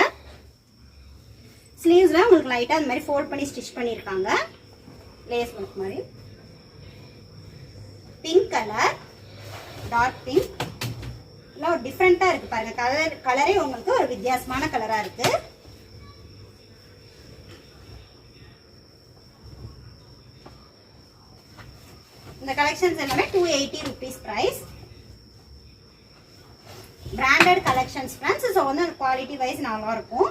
ஸ்லீவ்ஸ்ல உங்களுக்கு லைட்டா அந்த மாதிரி ஃபோல்ட் பண்ணி ஸ்டிச் பண்ணியிருக்காங்க, லேஸ் ஒர்க் மாதிரி. பிங்க் கலர், டார்க் பிங்க், இல்லை ஒரு டிஃப்ரெண்டா இருக்கு பாருங்க. கலரே உங்களுக்கு ஒரு வித்தியாசமான கலரா இருக்கு. இந்த கலெக்ஷன்ஸ் எல்லாமே 280 rupees price. Branded collections friends. So வந்து குவாலிட்டி வைஸ் நல்லா இருக்கும்.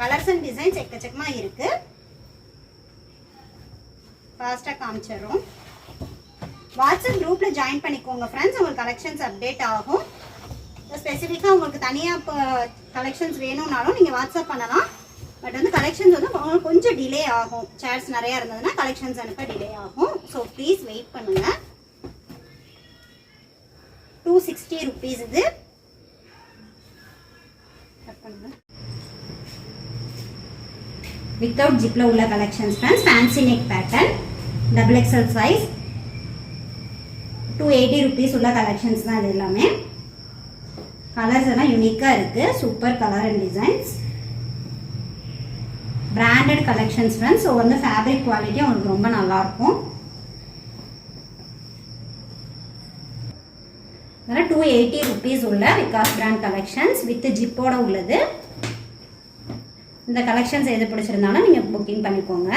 கலர்ஸ் அண்ட் டிசைன்ஸ் எக்கச்சக்கமா இருக்கு. ஃபாஸ்டா காமிச்சிடுறோம். வாட்ஸ்அப் குரூப்ல ஜாயின் பண்ணிக்கோங்க ஃப்ரெண்ட்ஸ், உங்களுக்கு கலெக்ஷன்ஸ் அப்டேட் ஆகும். ஸ்பெசிஃபிக்காக உங்களுக்கு தனியாக கலெக்ஷன்ஸ் வேணும்னாலும் நீங்கள் வாட்ஸ்அப் பண்ணலாம். பட் வந்து கலெக்ஷன்ஸ் வந்து உங்களுக்கு கொஞ்சம் டிலே ஆகும். சேர்ஸ் நிறையா இருந்ததுன்னா கலெக்ஷன்ஸ் அனுப்ப டிலே ஆகும். ஸோ ப்ளீஸ் வெயிட் பண்ணுங்க. 260 rupees இது. வித்தவுட் ஜிப்ல உள்ள collections friends. Fancy neck pattern, double XL size, 280 rupees உள்ள கலெக்ஷன்ஸ் தான் இது எல்லாமே. கலர்ஸ் எல்லாம் யூனிக்கா இருக்கு. Super colour and designs. Branded collections friends. So வந்து ஃபேப்ரிக் குவாலிட்டி உங்களுக்கு ரொம்ப நல்லா இருக்கும். 280 rupees உள்ள விகாஸ் பிராண்ட் கலெக்ஷன்ஸ் வித் ஜிப்போட உள்ளது. இந்த கலெக்ஷன்ஸ் எது பிடிச்சிருந்தாலும் நீங்க புக்கிங் பண்ணிக்கோங்க.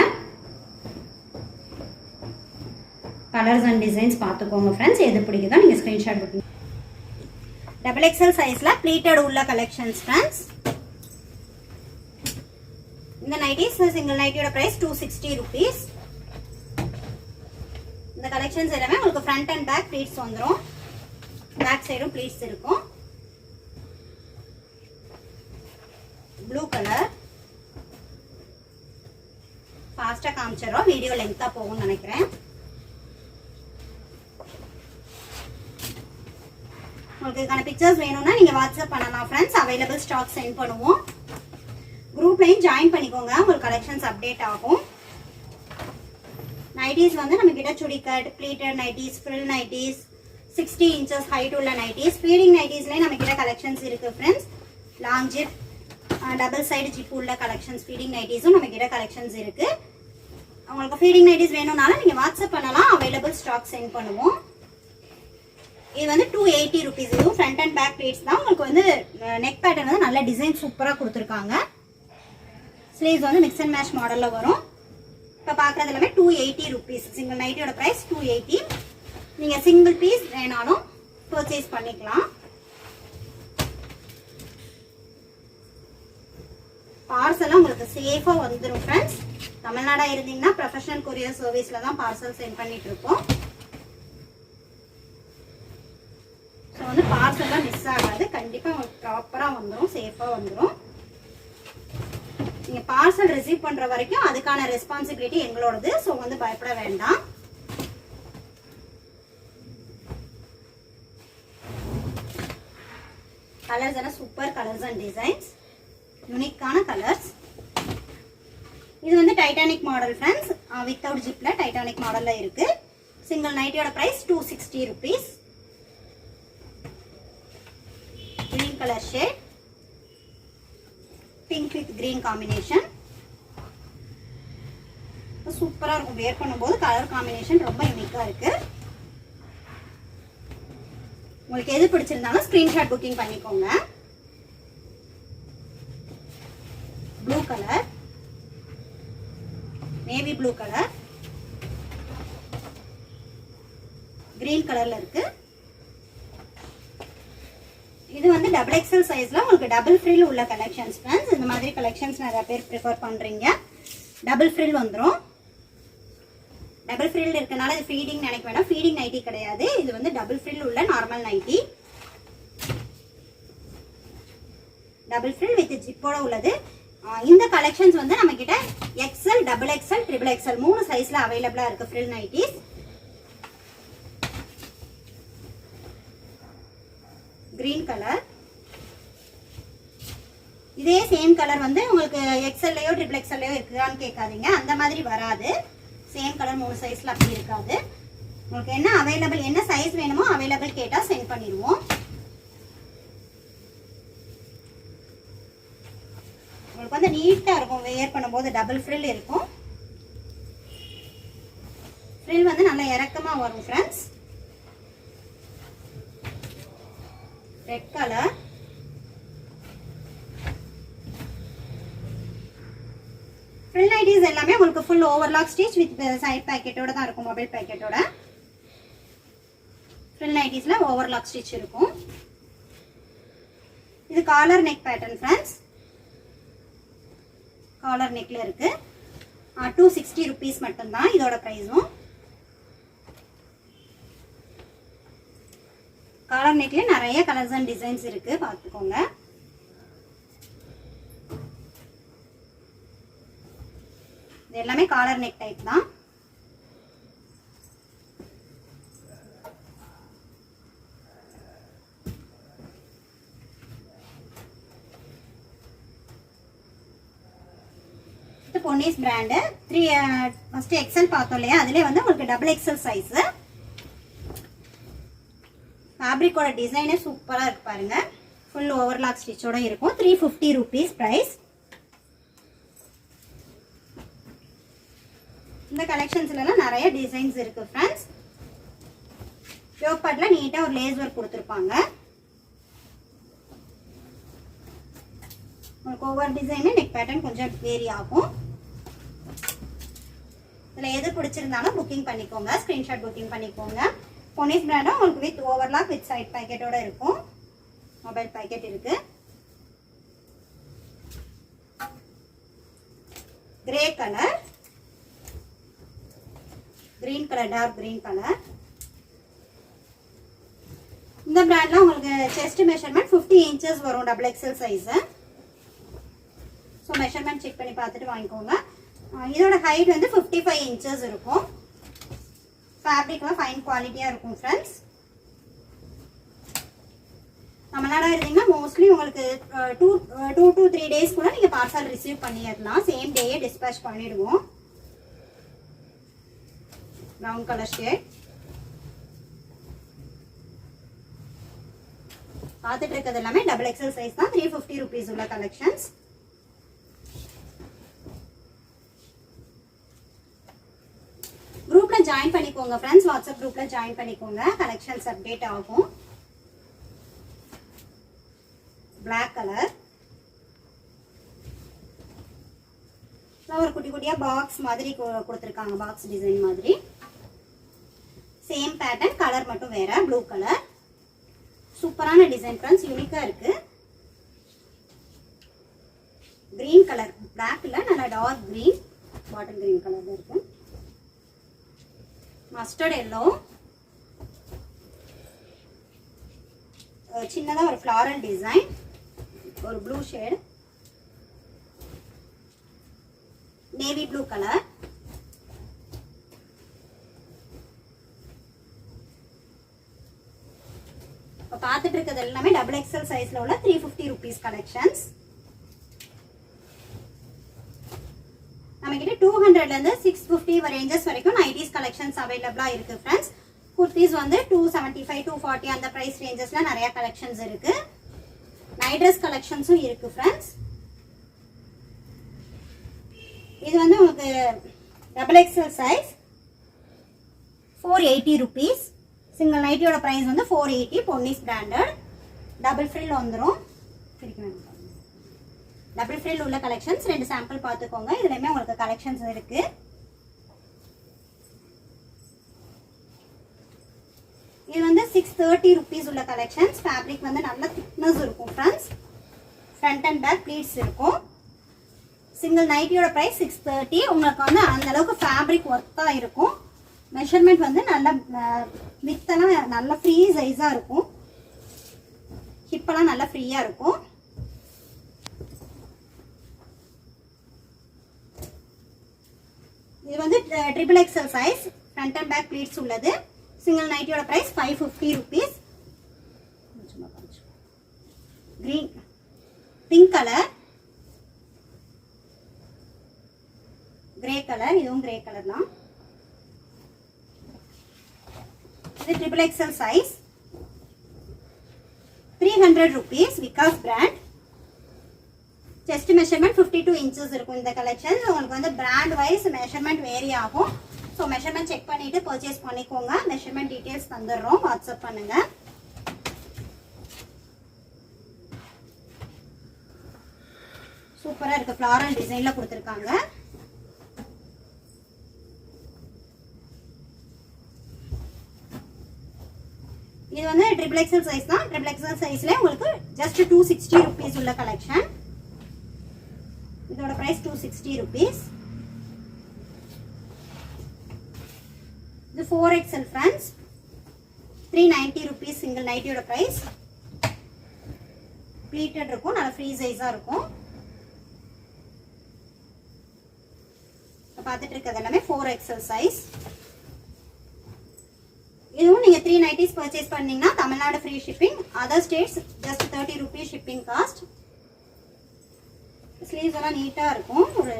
கலர்ஸ் அண்ட் டிசைன்ஸ் பார்த்துக்கோங்க ஃப்ரெண்ட்ஸ். எது பிடிக்குதோ நீங்க ஸ்கிரீன்ஷாட் புக்கிங். டபுள் எக்ஸல் சைஸ்ல ப்ளீட்டட் உள்ள கலெக்ஷன்ஸ் ஃப்ரெண்ட்ஸ். இந்த நைட்டிஸ் சிங்கிள் நைட்டியோட பிரைஸ் 260 rupees. இந்த கலெக்ஷன்ஸ் எல்லாமே உங்களுக்கு ஃப்ரண்ட் அண்ட் பேக் ப்ளீட்ஸ் வந்துடும். பேக் சைடும் ப்ளீட்ஸ் இருக்கும். Blue colour. ஃபாஸ்டா காமிச்சிடறோம், வீடியோ லென்த்தா போகும்னு நினைக்கிறேன். உங்களுக்கு இதுக்கான பிக்சர்ஸ் வேணும்னா நீங்க வாட்ஸ்அப் பண்ணலாம் ஃப்ரெண்ட்ஸ். அவைலபிள் ஸ்டாக் சென்ட் பண்ணுவோம். குரூப்லையும் ஜாயின் பண்ணிக்கோங்க, உங்களுக்கு கலெக்ஷன்ஸ் அப்டேட் ஆகும். நைட்டிஸ் வந்து நம்ம கிட்ட chudi cut, pleated nighties, frill nighties, 60 inches height உள்ள நைட்டிஸ், ஃபீடிங் நைட்டிஸ்லேயே நம்ம கிட்ட கலெக்ஷன்ஸ் இருக்கு friends. Long zip, double side zip உள்ள கலெக்ஷன்ஸ், ஃபீடிங் நைட்டிஸும் நம்ம கிட்ட கலெக்ஷன்ஸ் இருக்கு. உங்களுக்கு ஃபீடிங் நைட்டிஸ் வேணும்னாலும் நீங்க வாட்ஸ்அப் பண்ணலாம், அவைலபிள் ஸ்டாக் சென்ட் பண்ணுவோம். இது வந்து 280 rupees. இதுவும் ஃப்ரண்ட் அண்ட் பேக் ப்ளீட்ஸ் தான். உங்களுக்கு வந்து நெக் பேட்டர்ன் வந்து நல்ல டிசைன் சூப்பராக கொடுத்துருக்காங்க. ஸ்லீவ்ஸ் வந்து மிக்ஸ் அண்ட் மேட்ச் மாடல்ல வரும். இப்போ பார்க்குறது எல்லாமே 280 rupees. Single நைட்டியோட price 280. நீங்கள் சிங்கிள் பீஸ் வேணாலும் பர்ச்சேஸ் பண்ணிக்கலாம். பார்சல்லாம் உங்களுக்கு சேஃபாக வந்துடும் ஃப்ரெண்ட்ஸ். தமிழ்நாடா இருந்தீங்கன்னா ப்ரொஃபஷனல் கொரியர் சர்வீஸில் தான் பார்சல் சென்ட் பண்ணிட்டு இருக்கோம். ஸோ வந்து பார்சல்லாம் மிஸ் ஆகாது, கண்டிப்பாக உங்களுக்கு ப்ராப்பராக வந்துடும், சேஃபாக வந்துடும். நீங்கள் பார்சல் ரிசீவ் பண்ணுற வரைக்கும் அதுக்கான ரெஸ்பான்சிபிலிட்டி எங்களோடது. ஸோ வந்து பயப்பட வேண்டாம். கலர்ஸ் எல்லாம் சூப்பர் கலர்ஸ் அண்ட் டிசைன்ஸ், யூனிக்கான கலர்ஸ். இது வந்து டைட்டானிக் மாடல் ஃப்ரெண்ட்ஸ். வித்தவுட் ஜிப்ல டைட்டானிக் மாடல்ல இருக்கு. சிங்கிள் நைட்டியோட price 260 rupees. Green colour shade, pink with green combination. சூப்பரா இருக்கும் வேர் பண்ணும்போது. கலர் காம்பினேஷன் ரொம்ப யூனிக்கா இருக்கு. உங்களுக்கு எது பிடிச்சிருந்தாலும் ஸ்கிரீன்ஷாட் புக்கிங் பண்ணிக்கோங்க. Blue colour, navy blue colour, green கலர்ல இருக்கு. இது வந்து டபுள் எக்ஸல் சைஸ்ல உங்களுக்கு டபுள் ஃப்ரில் உள்ள கலெக்ஷன்ஸ் ஃப்ரெண்ட்ஸ். இந்த மாதிரி கலெக்ஷன்ஸ் நிறைய பேர் ப்ரிஃபர் பண்றீங்க. டபுள் ஃப்ரில் வந்துடும். டபுள் ஃப்ரில் இருக்கனால இது ஃபீடிங் நினைக்க வேண்டாம். ஃபீடிங் நைட்டி கிடையாது, இது வந்து டபுள் ஃப்ரில் உள்ள normal nighty. Double frill with ஜிப்போட உள்ளது. இந்த கலெக்ஷன்ஸ் வந்து நம்ம கிட்ட XL, double XL, triple XL 3 சைஸ்ல அவைலபிளா இருக்கு ஃப்ரில் நைட்டிஸ். கிரீன் கலர், இதே சேம் கலர் வந்து உங்களுக்கு எக்ஸ்எல்லையோ ட்ரிபிள் எக்ஸ்எல்லையோ இருக்குதான்னு கேட்காதீங்க, அந்த மாதிரி வராது. சேம் கலர் 3 சைஸ்ல அப்படி இருக்காது. உங்களுக்கு என்ன அவைலபிள், என்ன சைஸ் வேணுமோ அவைலபிள் கேட்டால் சென்ட் பண்ணிடுவோம். உங்களுக்கு வந்து நீட்டாக இருக்கும், வேர் பண்ணும்போது டபுள் ஃப்ரில் இருக்கும். ஃப்ரில் வந்து நல்லா இறக்கமாக வரும் friends. Red colour, frill nighties எல்லாமே உங்களுக்கு full overlock stitch with side பேக்கெட்டோட தான் இருக்கும், மொபைல் பேக்கெட்டோட. ஃப்ரில் நைட்டிஸ்ல ஓவர்லாக் ஸ்டிச் இருக்கும். இது collar neck pattern friends. Collar நெக்ல இருக்கு. 260 rupees மட்டும்தான் இதோட பிரைஸும். காலர் நெக்ல நிறைய கலர்ஸ் அண்ட் டிசைன்ஸ் இருக்கு, பார்த்துக்கோங்க. இது எல்லாமே காலர் நெக் டைப் தான். பொன்னிஸ் பிராண்ட் 3 ஃபர்ஸ்ட் எக்ஸல் பார்த்தோம் இல்லையா, அதிலே வந்து உங்களுக்கு டபுள் எக்ஸல் சைஸ். ஃபேப்ரிக்கோட டிசைனே சூப்பரா இருக்கு பாருங்க. ஃபுல் ஓவர்லாக் ஸ்டிச்சோட இருக்கும். 350 rupees பிரைஸ். இந்த கலெக்ஷன்ஸ்ல எல்லாம் நிறைய டிசைன்ஸ் இருக்கு ஃப்ரெண்ட்ஸ். யோக் பார்ட்ல நீட்டா ஒரு லேஸ் ஒர்க் கொடுத்திருப்பாங்க. உங்களுக்கு ஒவ்வொரு டிசைனும் நெக் பேட்டர்ன் கொஞ்சம் வேரி ஆகும். இதில் எது பிடிச்சிருந்தாலும் புக்கிங் பண்ணிக்கோங்க, ஸ்க்ரீன்ஷாட் புக்கிங் பண்ணிக்கோங்க. பொன்னிஸ் பிராண்டும் உங்களுக்கு வித் ஓவர்லாக் வித் சைட் பேக்கெட்டோட இருக்கும். மொபைல் பேக்கெட் இருக்கு. Grey colour, green colour, dark green colour. இந்த பிராண்ட்ல உங்களுக்கு செஸ்ட் மெஷர்மெண்ட் 50 inches வரும், double XL size. So measurement check பண்ணி பார்த்துட்டு வாங்கிக்கோங்க. இதோட ஹைட் வந்து 55 inches இருக்கும். ஃபேப்ரிக்லாம் ஃபைன் குவாலிட்டியாக இருக்கும் ஃப்ரெண்ட்ஸ். தமிழ்நாடாக இருந்தீங்கன்னா மோஸ்ட்லி உங்களுக்கு 2 to 3 days கூட நீங்கள் பார்சல் ரிசீவ் பண்ணிடலாம். சேம் டேயே டிஸ்பேச் பண்ணிடுவோம். Brown colour shade. பார்த்துட்டு இருக்கிறது எல்லாமே டபுள் எக்ஸல் சைஸ் தான். 350 rupees உள்ள கலெக்ஷன்ஸ். குரூப்ல ஜாயின் பண்ணிக்கோங்க ஃப்ரெண்ட்ஸ். வாட்ஸ்அப் குரூப்ல ஜாயின் பண்ணிக்கோங்க, கலெக்ஷன்ஸ் அப்டேட் ஆகும். Black colour. ஒரு குட்டி குட்டியா பாக்ஸ் மாதிரி கொடுத்துருக்காங்க, பாக்ஸ் டிசைன் மாதிரி. சேம் பேட்டர்ன், கலர் மட்டும் வேற, ப்ளூ கலர். சூப்பரான டிசைன் ஃப்ரெண்ட்ஸ், யூனிக்கா இருக்கு. கிரீன் கலர், பிளாக்ல நல்ல டார்க் கிரீன், பாட்டில் கிரீன் கலர்ல இருக்கு. மஸ்டர்ட் எல்லோ, சின்னதா ஒரு ஃப்ளாரல் டிசைன், ஒரு blue shade, navy blue colour. பார்த்துட்டு இருக்கிறது எல்லாமே டபுள் எக்ஸல் சைஸ்ல உள்ள 350 rupees கலெக்ஷன்ஸ். நம்மகிட்ட 200ல இருந்து 650 ரேஞ்சஸ் வரைக்கும் நைட்டிஸ் கலெக்ஷன்ஸ் அவைலபிளா இருக்கு ஃப்ரெண்ட்ஸ். குர்த்திஸ் வந்து 275 240 அந்த பிரைஸ் ரேஞ்சஸ்ல நிறைய கலெக்ஷன்ஸ் இருக்கு. நைட் ட்ரெஸ் கலெக்ஷன்ஸும் இருக்கு ஃப்ரெண்ட்ஸ். இது வந்து உங்களுக்கு double XL size 480 rupees. Single நைட்டியோட பிரைஸ் வந்து 480. பொன்னிஸ் பிராண்டட். டபுள் ஃப்ரில் வந்துடும். டபுள் ஃப்ரில் உள்ள கலெக்ஷன்ஸ் 2 சாம்பிள் பார்த்துக்கோங்க. இதுலயுமே உங்களுக்கு கலெக்ஷன்ஸ் இருக்கு. இது வந்து 630 rupees உள்ள கலெக்ஷன்ஸ். ஃபேப்ரிக் வந்து நல்ல திக்னஸ் இருக்கும் friends. Front and back pleats இருக்கும். சிங்கிள் நைட்டியோட பிரைஸ் 630. உங்களுக்கு வந்து அந்த அளவுக்கு ஃபேப்ரிக் ஒர்த்தா இருக்கும். மெஷர்மெண்ட் வந்து நல்ல வித்தெல்லாம் நல்ல ஃப்ரீ சைஸா இருக்கும். ஹிப்பெல்லாம் நல்லா ஃப்ரீயா இருக்கும். இது வந்து triple XL size, front and back pleats உள்ளது. சிங்கிள் நைட்டியோட price 550 rupees. Green pink colour, grey colour, இதுவும் கிரே கலர் தான். இது triple XL size, 300 rupees, Vikas brand. Chest measurement 52 inches இருக்கும் இந்த கலெக்ஷன். உங்களுக்கு வந்து பிராண்ட் வைஸ் மெஷர்மெண்ட் வேரி ஆகும். ஸோ மெஷர்மெண்ட் செக் பண்ணிட்டு பர்ச்சேஸ் பண்ணிக்கோங்க. மெஷர்மெண்ட் டீட்டெயில்ஸ் தந்துடுறோம், வாட்ஸ்அப் பண்ணுங்க. சூப்பரா இருக்கு, ஃப்ளாரல் டிசைன்ல கொடுத்துருக்காங்க. இது வந்து ட்ரிபிள் எக்ஸல் சைஸ் தான். ட்ரிபிள் எக்ஸல் சைஸ்ல உங்களுக்கு ஜஸ்ட் 260 rupees உள்ள கலெக்ஷன். இதோட பிரைஸ் 260 rupees. இது 4XL ஃப்ரெண்ட்ஸ், 390 rupees சிங்கிள் நைட்டியோட பிரைஸ். ப்ளீட்டட் இருக்கும், நல்ல ஃப்ரீ சைஸா இருக்கும். பார்த்துட்டு இருக்கிறது எல்லாமே 4XL சைஸ். இதுவும் நீங்க 390s பர்ச்சேஸ் பண்ணீங்கன்னா Tamil Nadu free shipping, other states just 30 rupees shipping cost. Sleeves எல்லாம் நீட்டா இருக்கும், ஒரு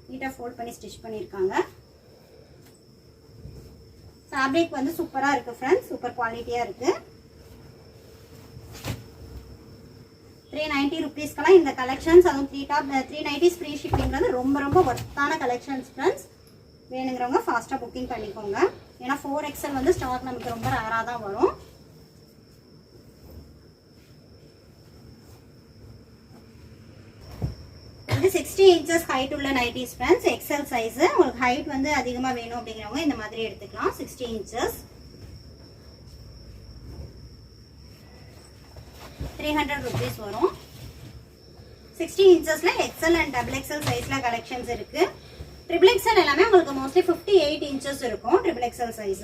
நீட்டா ஃபோல்ட் பண்ணி ஸ்டிச் பண்ணிருக்காங்க. ஃபேப்ரிக் வந்து சூப்பரா இருக்கு ஃப்ரெண்ட்ஸ், சூப்பர் குவாலிட்டியா இருக்கு. 390 rupeesக்கெல்லாம் இந்த கலெக்ஷன்ஸ், அதுவும் 390s ஃப்ரீ ஷிப்பிங்கிறது ரொம்ப ரொம்ப ஒர்த்தான கலெக்ஷன்ஸ் ஃப்ரெண்ட்ஸ். வேணுங்கிறவங்க ஃபாஸ்ட்டாக புக்கிங் பண்ணிக்கோங்க. ஏன்னா 4XL வந்து ஸ்டாக் நமக்கு ரொம்ப ரேராக தான் வரும். இது 60 inches ஹைட் உள்ள நைட்டிஸ் ஃப்ரெண்ட்ஸ், எக்ஸல் சைஸ். உங்களுக்கு ஹைட் வந்து அதிகமாக வேணும் அப்படிங்கிறவங்க இந்த மாதிரி எடுத்துக்கலாம். 60 inches, 300 rupees வரும். 60 inchesல எக்ஸல் அண்ட் டபுள் எக்ஸல் சைஸ்ல கலெக்ஷன்ஸ் இருக்கு. ட்ரிபிள் எக்ஸல் எல்லாமே உங்களுக்கு மோஸ்ட்லி 58 inches இருக்கும் ட்ரிபிள் எக்ஸல் சைஸ்.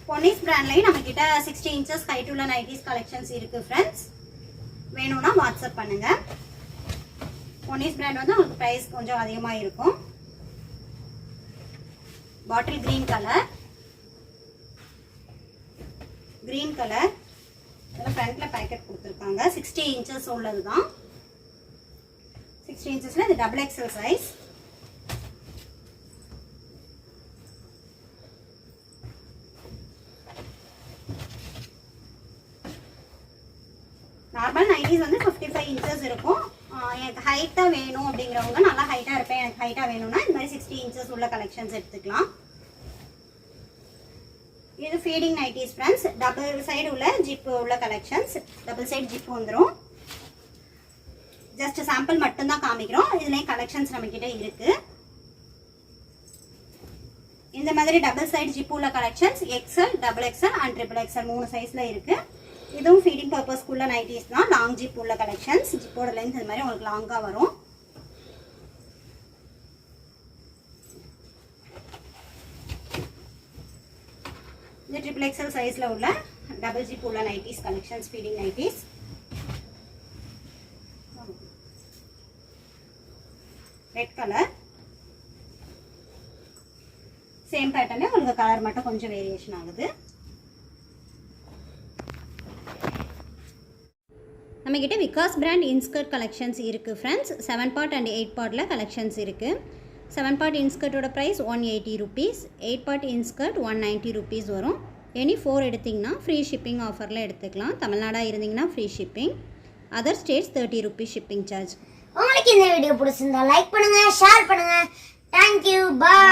பொன்னிஸ் பிராண்ட்லயும் நம்ம கிட்ட 60 inches ஹைட் உள்ள நைட்டிஸ் கலெக்ஷன்ஸ் இருக்கு ஃப்ரெண்ட்ஸ். வேணும்னா வாட்ஸ்அப் பண்ணுங்க. பொன்னிஸ் பிராண்ட் வந்து உங்களுக்கு பிரைஸ் கொஞ்சம் அதிகமா இருக்கும். Bottle green colour, green colour. இதெல்லாம் ஃப்ரண்ட்ல பேக்கெட் கொடுத்துருக்காங்க. 60 inches உள்ளதுதான். 60 inchesல இது double XL size. Normal nighties வந்து 55 inches இருக்கும். எனக்கு ஹைட்டா வேணும் அப்படிங்கிறவங்க, நல்லா ஹைட்டா இருப்பேன் எனக்கு ஹைட்டா வேணும்னா இந்த மாதிரி 60 inches உள்ள கலெக்ஷன்ஸ் எடுத்துக்கலாம். இது feeding nighties friends, double side உள்ள ஜிப் உள்ள கலெக்ஷன்ஸ். டபுள் சைடு ஜிப் வந்துடும். ஜஸ்ட் சாம்பிள் மட்டும் தான் காமிக்கிறோம். இதுலயும் கலெக்ஷன்ஸ் நம்ம கிட்ட இருக்கு. இந்த மாதிரி டபுள் சைடு ஜிப் உள்ள collections XL, double XL and triple XL 3 சைஸ்ல இருக்கு. இதுவும் ஃபீடிங் பர்பஸ்க்குள்ள நைட்டிஸ் தான். லாங் ஜிப் உள்ள கலெக்ஷன்ஸ். ஜிப்போட லென்த் இந்த மாதிரி உங்களுக்கு லாங்கா வரும். இது ட்ரிபிள் எக்ஸல் சைஸ்ல உள்ள டபுள் ஜிப் உள்ள nighties collections, feeding nighties. Red colour, same பேட்டர்ன்ல உங்களுக்கு கலர் மட்டும் கொஞ்சம் வேரியேஷன் ஆகுது. நம்மக்கிட்ட விகாஸ் பிராண்ட் இன்ஸ்கர்ட் கலெக்ஷன்ஸ் இருக்குது ஃப்ரெண்ட்ஸ். 7 part அண்ட் 8 partல கலெக்ஷன்ஸ் இருக்குது. 7 part இன்ஸ்கர்ட்டோட price 180 rupees, 8 part inskirt 190 rupees வரும். எனி 4 எடுத்திங்கன்னா ஃப்ரீ ஷிப்பிங் ஆஃபரில் எடுத்துக்கலாம். தமிழ்நாடாக இருந்தீங்கன்னா free shipping, other states 30 rupees shipping charge. உங்களுக்கு இந்த வீடியோ பிடிச்சிருந்தா லைக் பண்ணுங்க, ஷேர் பண்ணுங்க. தேங்க்யூ, பாய்.